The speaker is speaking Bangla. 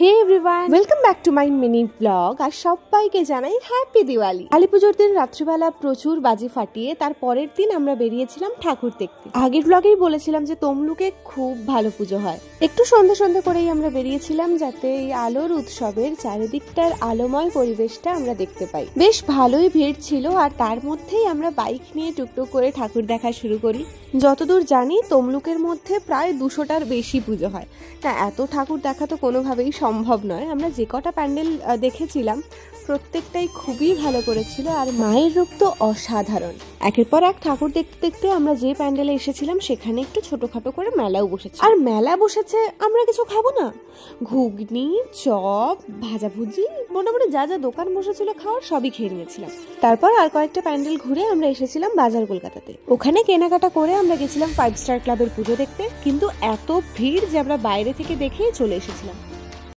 Hey everyone, welcome back to my mini blog. আর সবাইকে জানাই হ্যাপি দিওয়ালি। কালী পুজোর দিন রাত্রিবেলা প্রচুর বাজি ফাটিয়ে তার পরের দিন আমরা বেরিয়েছিলাম ঠাকুর দেখতে। আগের ব্লগেই বলেছিলাম যে তমলুকে খুব ভালো পুজো হয়। একটু সন্ধ্যে সন্ধ্যে করেই আমরা বেরিয়েছিলাম যাতে এই আলোর উৎসবের চারিদিকটার আলোময় পরিবেশটা আমরা দেখতে পাই। বেশ ভালোই ভিড় ছিল, আর তার মধ্যেই আমরা বাইক নিয়ে টুকটুক করে ঠাকুর দেখা শুরু করি। যতদূর জানি তমলুকের মধ্যে প্রায় 200টার বেশি পুজো হয়। তা এত ঠাকুর দেখা তো কোনোভাবেই সম্ভব নয়। আমরা যে কটা প্যান্ডেল দেখেছিলাম প্রত্যেকটাই খুবই ভালো করেছিল, আর মায়ের রূপ তো অসাধারণ। একের পর এক ঠাকুর দেখতে দেখতে আমরা যে প্যান্ডেলে এসেছিলাম সেখানে একটু ছোটখাটো করে মেলাও বসেছে। আর মেলা বসেছে, আমরা কিছু খাবো না? ঘুগনি, চপ, ভাজাভুজি, মোটামুটি যা যা দোকান বসেছিল খাওয়ার সবই খেয়ে নিয়েছিলাম। তারপর আর কয়েকটা প্যান্ডেল ঘুরে আমরা এসেছিলাম বাজার কলকাতাতে। ওখানে কেনাকাটা করে আমরা গেছিলাম 5 স্টার ক্লাবের পুজো দেখতে, কিন্তু এত ভিড় যে আমরা বাইরে থেকে দেখেই চলে এসেছিলাম।